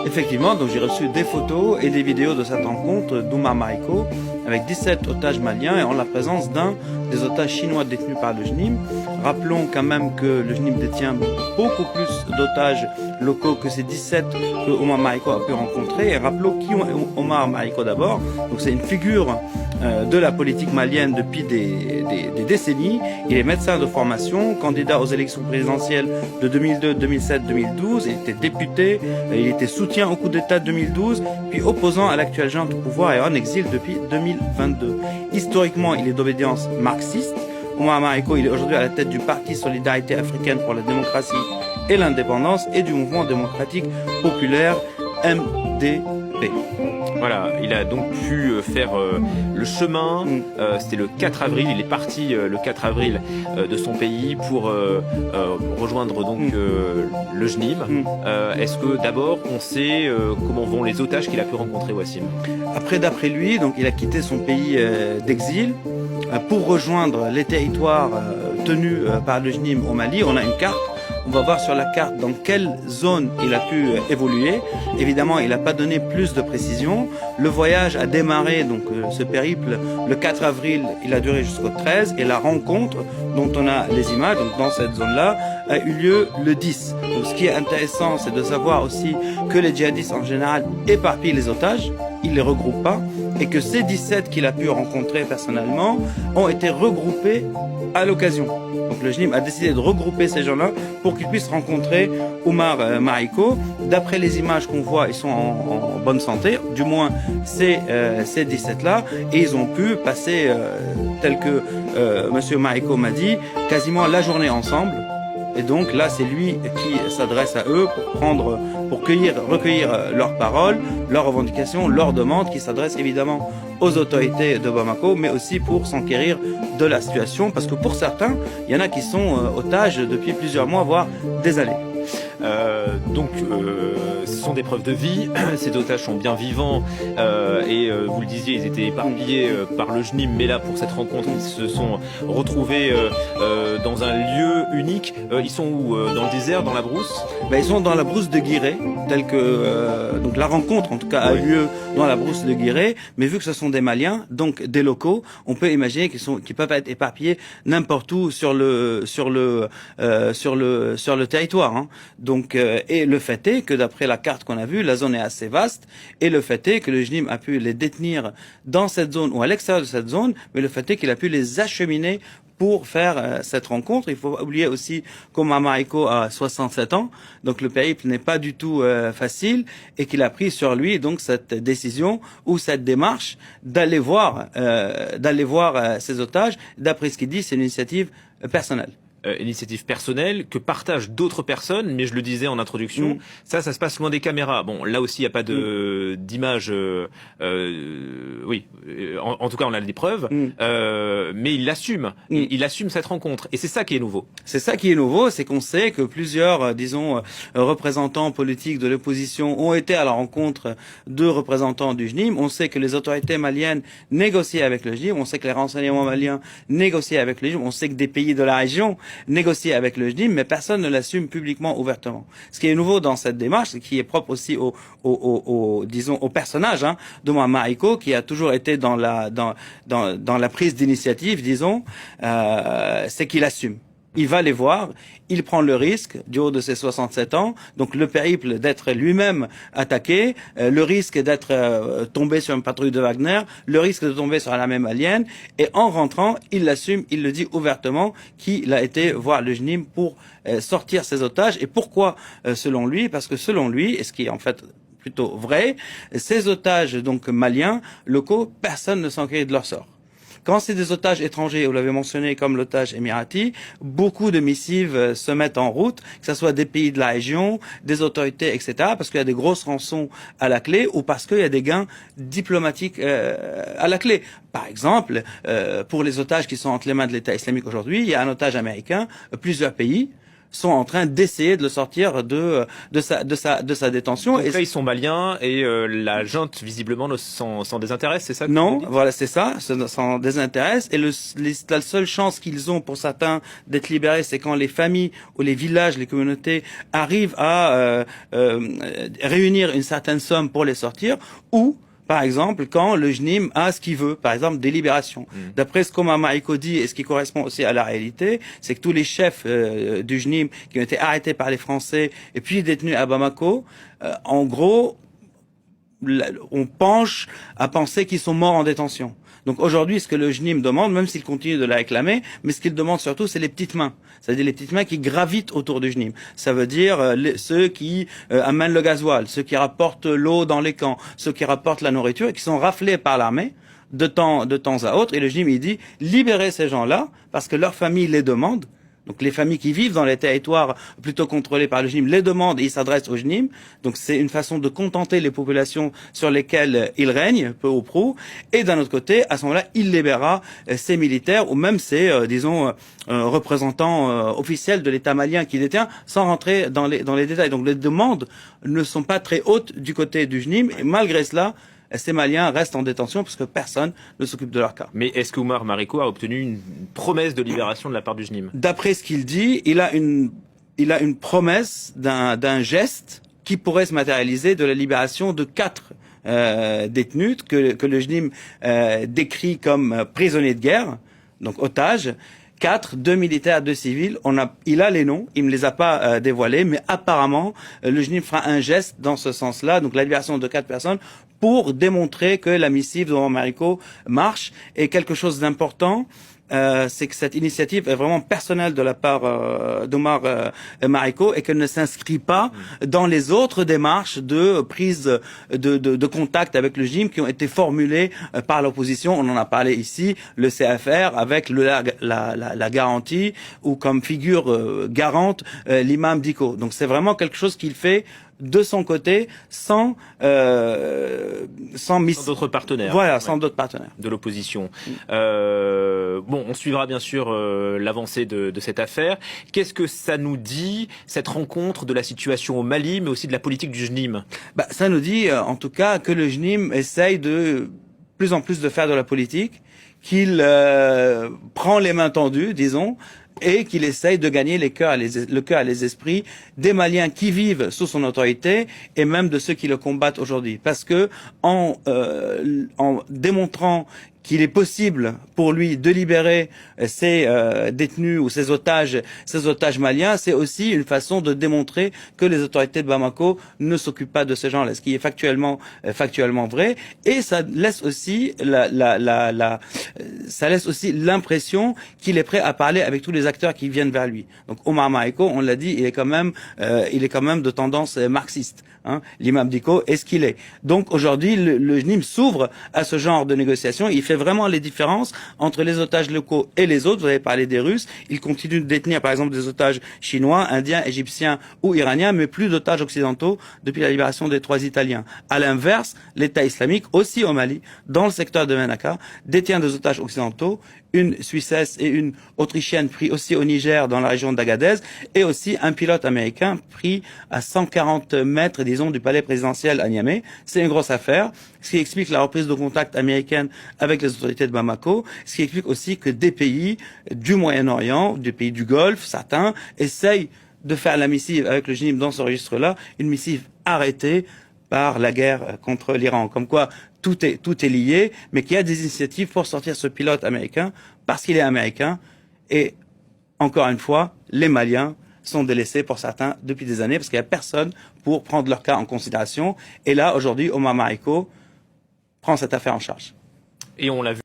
Effectivement, donc j'ai reçu des photos et des vidéos de cette rencontre d'Oumar Mariko avec 17 otages maliens et en la présence d'un des otages chinois détenus par le JNIM. Rappelons quand même que le JNIM détient beaucoup plus d'otages locaux que ces 17 que Oumar Mariko a pu rencontrer. Et rappelons qui est Oumar Mariko d'abord. Donc c'est une figure de la politique malienne depuis des décennies. Il est médecin de formation, candidat aux élections présidentielles de 2002, 2007, 2012. Il était député, il était soutien au coup d'État de 2012, puis opposant à l'actuel junte au pouvoir et en exil depuis 2022. Historiquement, il est d'obédience marxiste. Oumar Mariko, il est aujourd'hui à la tête du Parti Solidarité Africaine pour la démocratie et l'indépendance et du mouvement démocratique populaire MDP. Voilà, il a donc pu faire le chemin, c'était le 4 avril, il est parti le 4 avril de son pays pour rejoindre donc le JNIM. Est-ce que d'abord on sait comment vont les otages qu'il a pu rencontrer, Wassim? D'après lui, donc il a quitté son pays d'exil pour rejoindre les territoires tenus par le JNIM au Mali. On a une carte. On va voir sur la carte dans quelle zone il a pu évoluer. Évidemment, il n'a pas donné plus de précision. Le voyage a démarré, donc ce périple, le 4 avril, il a duré jusqu'au 13. Et la rencontre, dont on a les images, donc dans cette zone-là, a eu lieu le 10. Donc ce qui est intéressant, c'est de savoir aussi que les djihadistes en général éparpillent les otages. Ils ne les regroupent pas. Et que ces 17 qu'il a pu rencontrer personnellement ont été regroupés à l'occasion. Donc le JNIM a décidé de regrouper ces gens-là pour qu'ils puissent rencontrer Oumar Mariko. D'après les images qu'on voit, ils sont en bonne santé, du moins ces 17-là, et ils ont pu passer, tel que Monsieur Mariko m'a dit, quasiment la journée ensemble. Et donc là, c'est lui qui s'adresse à eux pour recueillir leurs paroles, leurs revendications, leurs demandes, qui s'adressent évidemment aux autorités de Bamako, mais aussi pour s'enquérir de la situation, parce que pour certains, il y en a qui sont otages depuis plusieurs mois, voire des années. Ce sont des preuves de vie. Ces otages sont bien vivants et vous le disiez, ils étaient éparpillés par le JNIM, mais là pour cette rencontre, ils se sont retrouvés dans un lieu unique. Ils sont où? Dans le désert, dans la brousse? Ils sont dans la brousse de Guiré, telle que donc la rencontre en tout cas a eu lieu dans la brousse de Guiré, mais vu que ce sont des Maliens, donc des locaux, on peut imaginer qu'ils peuvent être éparpillés n'importe où sur le territoire. Hein. Donc et le fait est que d'après la carte qu'on a vue, la zone est assez vaste, et le fait est que le JNIM a pu les détenir dans cette zone ou à l'extérieur de cette zone, mais le fait est qu'il a pu les acheminer pour faire cette rencontre. Il faut oublier aussi qu'Oumar Mariko a 67 ans, donc le périple n'est pas du tout facile, et qu'il a pris sur lui donc cette décision ou cette démarche d'aller voir ces otages. D'après ce qu'il dit, c'est une initiative personnelle. Initiative personnelle que partagent d'autres personnes, mais je le disais en introduction, ça se passe loin des caméras. Bon, là aussi, il n'y a pas d'image. Oui, en tout cas, on a des preuves, mais il l'assume. Il assume cette rencontre, et c'est ça qui est nouveau. C'est ça qui est nouveau, c'est qu'on sait que plusieurs, représentants politiques de l'opposition ont été à la rencontre de représentants du JNIM. On sait que les autorités maliennes négociaient avec le JNIM. On sait que les renseignements maliens négociaient avec le JNIM. On sait que des pays de la région négocier avec le JNIM, mais personne ne l'assume publiquement, ouvertement. Ce qui est nouveau dans cette démarche, qui est propre aussi au personnage d'Oumar Mariko, qui a toujours été dans la prise d'initiative, c'est qu'il assume. Il va les voir, il prend le risque, du haut de ses 67 ans, donc le périple d'être lui-même attaqué, le risque d'être tombé sur une patrouille de Wagner, le risque de tomber sur l'armée malienne, et en rentrant, il l'assume, il le dit ouvertement, qu'il a été voir le JNIM pour sortir ses otages. Et pourquoi selon lui? Parce que selon lui, et ce qui est en fait plutôt vrai, ces otages donc maliens, locaux, personne ne s'enquérit de leur sort. Quand c'est des otages étrangers, vous l'avez mentionné comme l'otage émirati, beaucoup de missives se mettent en route, que ce soit des pays de la région, des autorités, etc., parce qu'il y a des grosses rançons à la clé ou parce qu'il y a des gains diplomatiques à la clé. Par exemple, pour les otages qui sont entre les mains de l'État islamique aujourd'hui, il y a un otage américain, plusieurs pays, sont en train d'essayer de le sortir de sa détention. Donc là, ils sont maliens et la junte, visiblement, s'en désintéresse, c'est ça que Non, vous dites? voilà, c'est ça, s'en désintéresse. Et la seule chance qu'ils ont pour certains d'être libérés, c'est quand les familles ou les villages, les communautés arrivent à réunir une certaine somme pour les sortir, ou par exemple, quand le JNIM a ce qu'il veut, par exemple des libérations. D'après ce qu'Omar Mariko dit, et ce qui correspond aussi à la réalité, c'est que tous les chefs du JNIM qui ont été arrêtés par les Français et puis détenus à Bamako, en gros, on penche à penser qu'ils sont morts en détention. Donc aujourd'hui, ce que le JNIM demande, même s'il continue de la réclamer, mais ce qu'il demande surtout, c'est les petites mains. C'est-à-dire les petites mains qui gravitent autour du JNIM. Ça veut dire ceux qui amènent le gasoil, ceux qui rapportent l'eau dans les camps, ceux qui rapportent la nourriture et qui sont raflés par l'armée de temps à autre. Et le JNIM, il dit, libérez ces gens-là parce que leurs familles les demandent. Donc les familles qui vivent dans les territoires plutôt contrôlés par le JNIM les demandent et ils s'adressent au JNIM. Donc c'est une façon de contenter les populations sur lesquelles il règne, peu ou prou. Et d'un autre côté, à ce moment-là, il libérera ces militaires ou même ces, représentants officiels de l'État malien qui détient, sans rentrer dans les détails. Donc les demandes ne sont pas très hautes du côté du JNIM et malgré cela, ces Maliens restent en détention parce que personne ne s'occupe de leur cas. Mais est-ce qu'Omar Mariko a obtenu une promesse de libération de la part du JNIM? D'après ce qu'il dit, il a une promesse d'un geste qui pourrait se matérialiser de la libération de 4 détenus que le JNIM décrit comme prisonniers de guerre, donc otages. 2 militaires, 2 civils. Il a les noms, il ne les a pas dévoilés, mais apparemment, le JNIM fera un geste dans ce sens-là, donc la libération de 4 personnes, pour démontrer que la missive d'Omar Mariko marche. Et quelque chose d'important, c'est que cette initiative est vraiment personnelle de la part d'Omar Mariko et qu'elle ne s'inscrit pas dans les autres démarches de prise de contact avec le JNIM qui ont été formulées par l'opposition. On en a parlé ici, le CFR avec la garantie ou comme figure garante l'imam Diko. Donc c'est vraiment quelque chose qu'il fait de son côté, sans d'autres partenaires. Voilà, sans d'autres partenaires de l'opposition. Bon, on suivra bien sûr l'avancée de cette affaire. Qu'est-ce que ça nous dit, cette rencontre, de la situation au Mali, mais aussi de la politique du JNIM? Ça nous dit, en tout cas, que le JNIM essaye de plus en plus de faire de la politique, qu'il prend les mains tendues, disons, et qu'il essaye de gagner le cœur et les esprits des Maliens qui vivent sous son autorité et même de ceux qui le combattent aujourd'hui. Parce que en démontrant qu'il est possible pour lui de libérer ces détenus ou ces otages maliens, c'est aussi une façon de démontrer que les autorités de Bamako ne s'occupent pas de ces gens-là, ce qui est factuellement vrai. Et ça laisse aussi ça laisse aussi l'impression qu'il est prêt à parler avec tous les acteurs qui viennent vers lui. Donc Omar Mariko, on l'a dit, il est quand même de tendance marxiste. L'imam Diko est ce qu'il est. Donc aujourd'hui, le JNIM s'ouvre à ce genre de négociations. Il fait vraiment les différences entre les otages locaux et les autres. Vous avez parlé des Russes. Il continue de détenir, par exemple, des otages chinois, indiens, égyptiens ou iraniens, mais plus d'otages occidentaux depuis la libération des 3 Italiens. À l'inverse, l'État islamique, aussi au Mali, dans le secteur de Menaka, détient des otages occidentaux, une Suissesse et une Autrichienne pris aussi au Niger dans la région d'Agadez, et aussi un pilote américain pris à 140 mètres, disons, du palais présidentiel à Niamey. C'est une grosse affaire, ce qui explique la reprise de contact américaine avec les autorités de Bamako, ce qui explique aussi que des pays du Moyen-Orient, des pays du Golfe, certains, essayent de faire la missive avec le JNIM dans ce registre-là, une missive arrêtée par la guerre contre l'Iran. Comme quoi, tout est lié, mais qu'il y a des initiatives pour sortir ce pilote américain parce qu'il est américain. Et encore une fois, les Maliens sont délaissés pour certains depuis des années parce qu'il n'y a personne pour prendre leur cas en considération. Et là, aujourd'hui, Omar Mariko prend cette affaire en charge. Et on l'a vu.